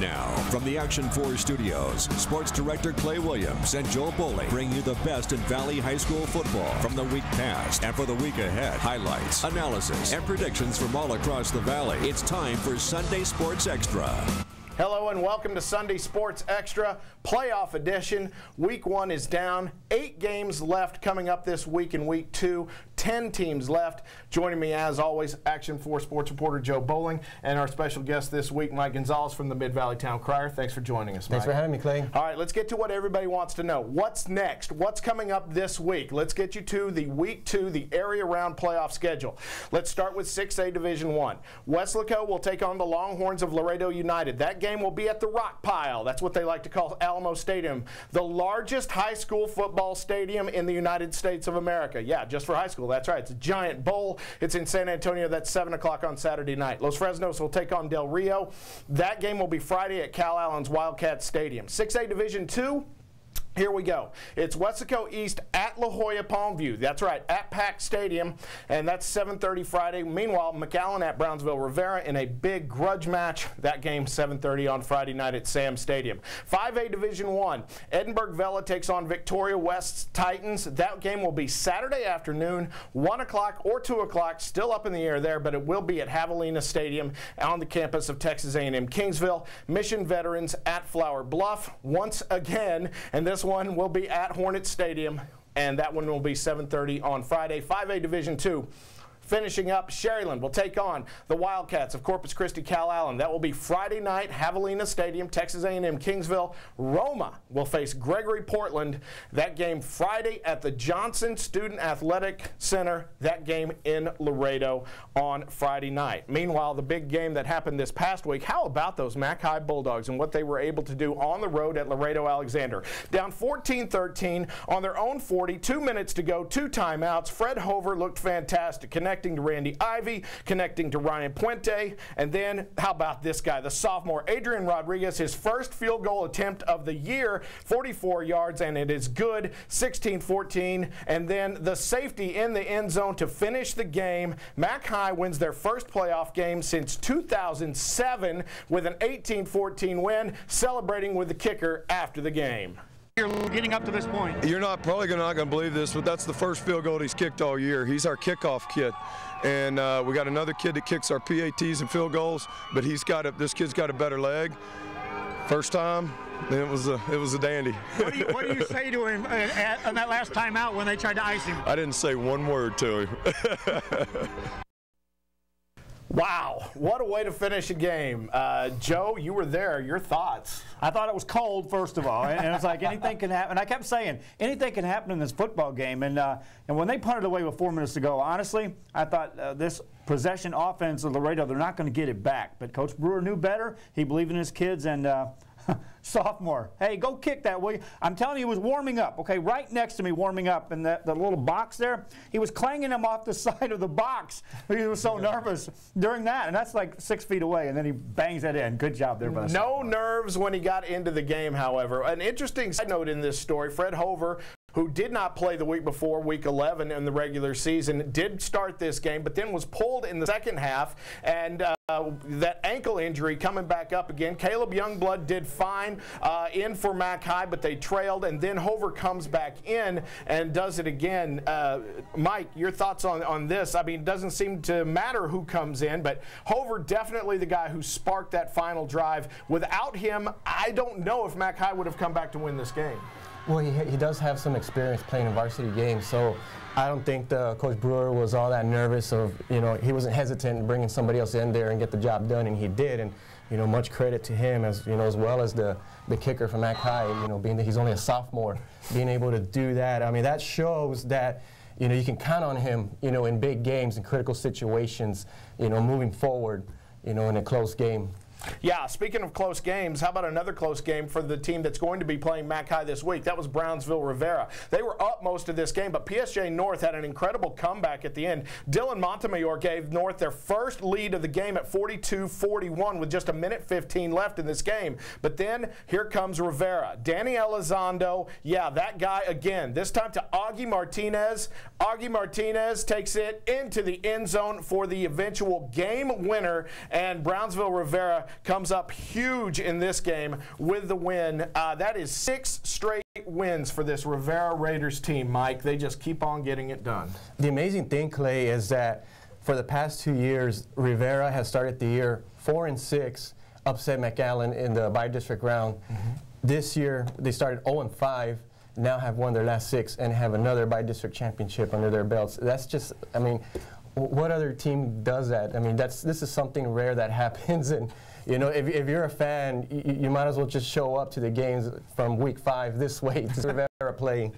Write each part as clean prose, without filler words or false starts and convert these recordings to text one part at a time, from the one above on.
Now, from the Action 4 studios, Sports Director Clay Williams and Joel Bowling bring you the best in Valley High School football from the week past and for the week ahead. Highlights, analysis, and predictions from all across the Valley. It's time for Sunday Sports Extra. Hello and welcome to Sunday Sports Extra, playoff edition. Week 1 is down. 8 games left coming up this week in week 2. 10 teams left. Joining me as always, Action 4 sports reporter Joe Bowling and our special guest this week, Mike Gonzalez from the Mid-Valley Town Crier. Thanks for joining us, Mike. Thanks for having me, Clay. All right, let's get to what everybody wants to know. What's next? What's coming up this week? Let's get you to the week 2, the area round playoff schedule. Let's start with 6A Division 1. Weslaco will take on the Longhorns of Laredo United. That game will be at the Rock Pile. That's what they like to call Alamo Stadium, the largest high school football stadium in the United States of America. Yeah, just for high school. That's right. It's a giant bowl. It's in San Antonio. That's 7 o'clock on Saturday night. Los Fresnos will take on Del Rio. That game will be Friday at Cal Allen's Wildcat Stadium. 6A Division 2. Here we go. It's Weslaco East at La Jolla Palmview. That's right, at Pack Stadium, and that's 7:30 Friday. Meanwhile, McAllen at Brownsville Rivera in a big grudge match. That game 7:30 on Friday night at Sam Stadium. 5A Division 1. Edinburgh Vela takes on Victoria West's Titans. That game will be Saturday afternoon, 1 o'clock or 2 o'clock. Still up in the air there, but it will be at Javelina Stadium on the campus of Texas A&M Kingsville. Mission Veterans at Flower Bluff once again, and this one will be at Hornet Stadium, and that one will be 7:30 on Friday. 5A Division 2. Finishing up, Sherryland will take on the Wildcats of Corpus Christi Cal Allen. That will be Friday night, Javelina Stadium, Texas A&M Kingsville. Roma will face Gregory Portland. That game Friday at the Johnson Student Athletic Center. That game in Laredo on Friday night. Meanwhile, the big game that happened this past week, how about those Mac High Bulldogs and what they were able to do on the road at Laredo Alexander? Down 14-13 on their own 40, 2 minutes to go, 2 timeouts. Fred Hover looked fantastic, connecting to Randy Ivey, connecting to Ryan Puente, and then how about this guy, the sophomore Adrian Rodriguez, his first field goal attempt of the year, 44 yards, and it is good, 16-14, and then the safety in the end zone to finish the game. Mac High wins their first playoff game since 2007 with an 18-14 win, celebrating with the kicker after the game. You're getting up to this point. You're not probably not going to believe this, but that's the first field goal he's kicked all year. He's our kickoff kid, and we got another kid that kicks our PATs and field goals, but this kid's got a better leg. First time, it was a dandy. What do you say to him on that last time out when they tried to ice him? I didn't say one word to him. Wow, what a way to finish a game. Joe, you were there. Your thoughts? I thought it was cold, first of all, and it's like anything can happen. And I kept saying, anything can happen in this football game. And when they punted away with 4 minutes to go, honestly, I thought this possession offense of Laredo, they're not going to get it back. But Coach Brewer knew better. He believed in his kids, and sophomore, hey, go kick that, will you? I'm telling you, he was warming up, okay, right next to me warming up in the little box there. He was clanging him off the side of the box. He was so nervous during that, and that's like 6 feet away, and then he bangs that in. Good job there by the sophomore. No nerves when he got into the game, however. An interesting side note in this story, Fred Hover, who did not play the week before, week 11 in the regular season, did start this game, but then was pulled in the second half, and that ankle injury coming back up again. Caleb Youngblood did fine in for Mac High, but they trailed, and then Hover comes back in and does it again. Mike, your thoughts on this? I mean, it doesn't seem to matter who comes in, but Hover definitely the guy who sparked that final drive. Without him, I don't know if Mac High would have come back to win this game. Well, he does have some experience playing in varsity games, so I don't think Coach Brewer was all that nervous of, he wasn't hesitant in bringing somebody else in there and get the job done, and he did. And, much credit to him as well as the kicker from Mac High, being that he's only a sophomore, being able to do that. I mean, that shows that, you can count on him, in big games and critical situations, moving forward, in a close game. Yeah, speaking of close games, how about another close game for the team that's going to be playing Mac High this week? That was Brownsville Rivera. They were up most of this game, but PSG North had an incredible comeback at the end. Dylan Montemayor gave North their first lead of the game at 42-41 with just 1:15 left in this game. But then here comes Rivera. Danny Elizondo, yeah, that guy again, this time to Augie Martinez. Augie Martinez takes it into the end zone for the eventual game winner, and Brownsville Rivera comes up huge in this game with the win. That is 6 straight wins for this Rivera Raiders team, Mike. They just keep on getting it done. The amazing thing, Clay, is that for the past 2 years, Rivera has started the year 4-6, upset McAllen in the bi-district round. This year, they started 0-5, now have won their last 6 and have another bi-district championship under their belts. That's just, I mean, what other team does that? I mean, this is something rare that happens, and you know, if you're a fan, you might as well just show up to the games from week 5 this way to Rivera playing.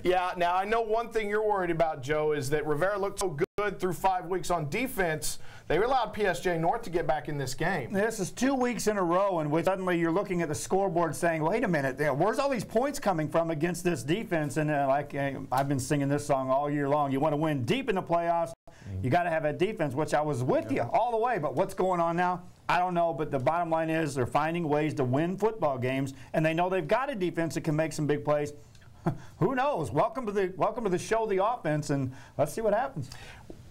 Yeah, now I know one thing you're worried about, Joe, is that Rivera looked so good through 5 weeks on defense. They allowed PSG North to get back in this game. This is 2 weeks in a row, and suddenly you're looking at the scoreboard saying, wait a minute, where's all these points coming from against this defense? And I've been singing this song all year long. You want to win deep in the playoffs, you got to have a defense, which I was with you all the way. But what's going on now? I don't know, but the bottom line is they're finding ways to win football games, and they know they've got a defense that can make some big plays. Who knows? Welcome to the show, the offense, and let's see what happens.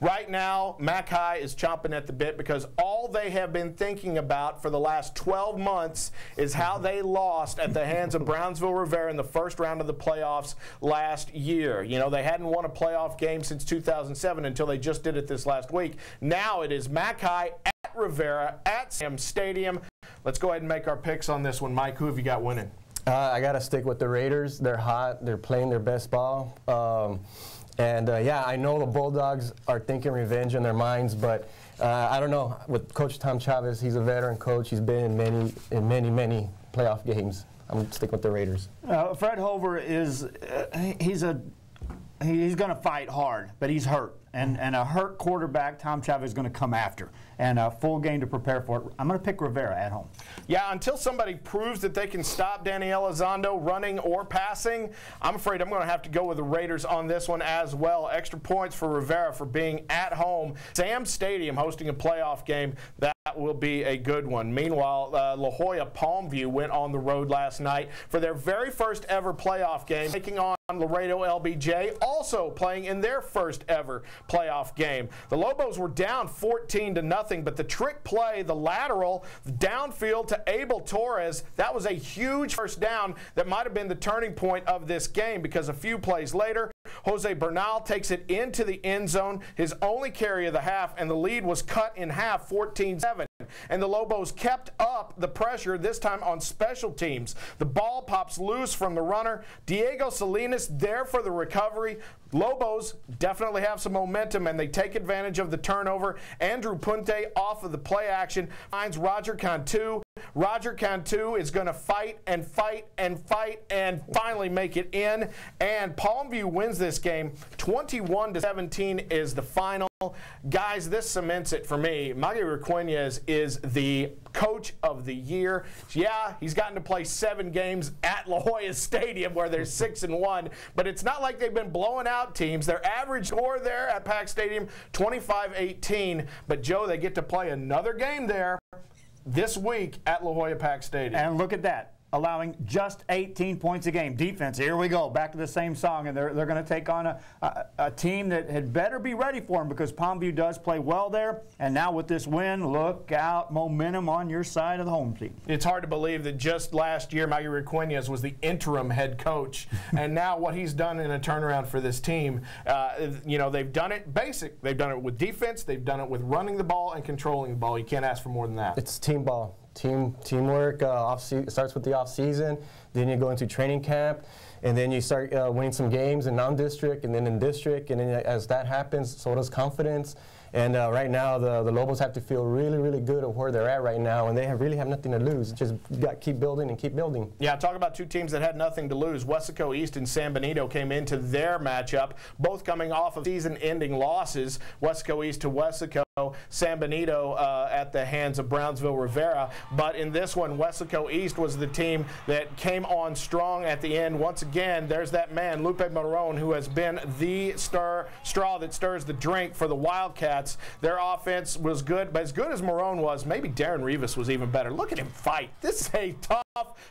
Right now, Mac High is chomping at the bit because all they have been thinking about for the last 12 months is how they lost at the hands of Brownsville Rivera in the first round of the playoffs last year. You know, they hadn't won a playoff game since 2007 until they just did it this last week. Now it is Mac High at Rivera at Sam Stadium. Let's go ahead and make our picks on this one. Mike, who have you got winning? I got to stick with the Raiders. They're hot. They're playing their best ball. Yeah, I know the Bulldogs are thinking revenge in their minds, but I don't know. With Coach Tom Chavez, he's a veteran coach. He's been in many playoff games. I'm going to stick with the Raiders. Fred Hover is he's going to fight hard, but he's hurt. And a hurt quarterback, Tom Chavez is going to come after. And a full game to prepare for it. I'm going to pick Rivera at home. Yeah, until somebody proves that they can stop Danny Elizondo running or passing, I'm afraid I'm going to have to go with the Raiders on this one as well. Extra points for Rivera for being at home. Sam Stadium hosting a playoff game. That will be a good one. Meanwhile, La Jolla Palmview went on the road last night for their very first ever playoff game, taking on Laredo LBJ, also playing in their first ever playoff game. The Lobos were down 14-0, but the trick play, the lateral, downfield to Abel Torres, that was a huge first down that might have been the turning point of this game, because a few plays later, Jose Bernal takes it into the end zone, his only carry of the half, and the lead was cut in half, 14-7. And the Lobos kept up the pressure, this time on special teams. The ball pops loose from the runner. Diego Salinas there for the recovery. Lobos definitely have some momentum, and they take advantage of the turnover. Andrew Punte off of the play action finds Roger Cantu. Roger Cantu is going to fight and fight and fight and finally make it in. And Palmview wins this game. 21-17 is the final. Guys, this cements it for me. Mike Gonzalez is the coach of the year. Yeah, he's gotten to play 7 games at La Jolla Stadium where they're 6-1, but it's not like they've been blowing out teams. Their average score there at Pack Stadium, 25-18. But, Joe, they get to play another game there this week at La Jolla Pack Stadium. And look at that, allowing just 18 points a game. Defense, here we go, back to the same song, and they're going to take on a team that had better be ready for them, because Palmview does play well there. And now with this win, look out, momentum on your side of the home team. It's hard to believe that just last year, Mike Gonzalez was the interim head coach, and now what he's done in a turnaround for this team, you know, they've done it basic. They've done it with defense, they've done it with running the ball and controlling the ball. You can't ask for more than that. It's team ball. Teamwork starts with the off season, then you go into training camp, and then you start winning some games in non-district and then in district, and then as that happens, so does confidence. And right now, the Lobos have to feel really, really good at where they're at right now, and they really have nothing to lose. Just got to keep building and keep building. Yeah, talk about two teams that had nothing to lose. Weslaco East and San Benito came into their matchup, both coming off of season-ending losses. Weslaco East to Weslaco, San Benito at the hands of Brownsville Rivera. But in this one, Weslaco East was the team that came on strong at the end. Once again, there's that man, Lupe Marone, who has been the straw that stirs the drink for the Wildcats. Their offense was good, but as good as Marone was, maybe Darren Rivas was even better. Look at him fight. This is a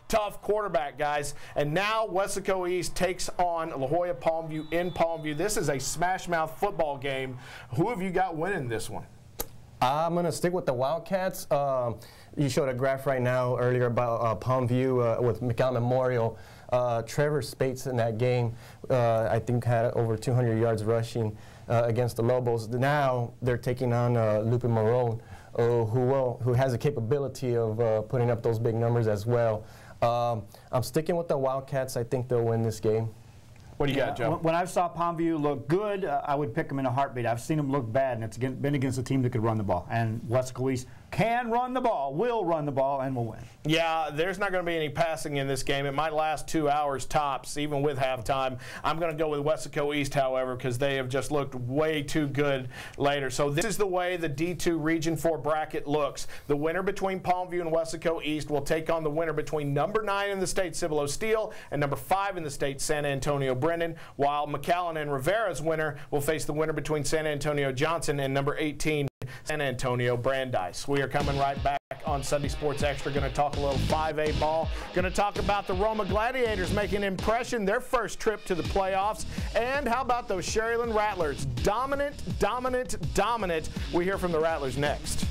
tough quarterback, guys. And now Weslaco East takes on La Jolla Palmview in Palmview. This is a smash-mouth football game. Who have you got winning this one? I'm going to stick with the Wildcats. You showed a graph right now earlier about Palmview with McAllen Memorial. Trevor Spates in that game, I think, had over 200 yards rushing against the Lobos. Now they're taking on Lupe Marone, who has a capability of putting up those big numbers as well. I'm sticking with the Wildcats. I think they'll win this game. What do you got, Joe? When I saw Palmview look good, I would pick them in a heartbeat. I've seen them look bad, and it's been against a team that could run the ball. And Wesco East can run the ball, will run the ball, and will win. Yeah, there's not going to be any passing in this game. It might last 2 hours tops, even with halftime. I'm going to go with Wesco East, however, because they have just looked way too good later. So this is the way the D2 Region 4 bracket looks. The winner between Palmview and Wesco East will take on the winner between number 9 in the state, Cibolo Steel, and number 5 in the state, San Antonio Brennan, while McAllen and Rivera's winner will face the winner between San Antonio Johnson and number 18, San Antonio Brandeis. We are coming right back on Sunday Sports Extra. Going to talk a little 5A ball. Going to talk about the Roma Gladiators making an impression, their first trip to the playoffs. And how about those Sherryland Rattlers? Dominant, dominant, dominant. We hear from the Rattlers next.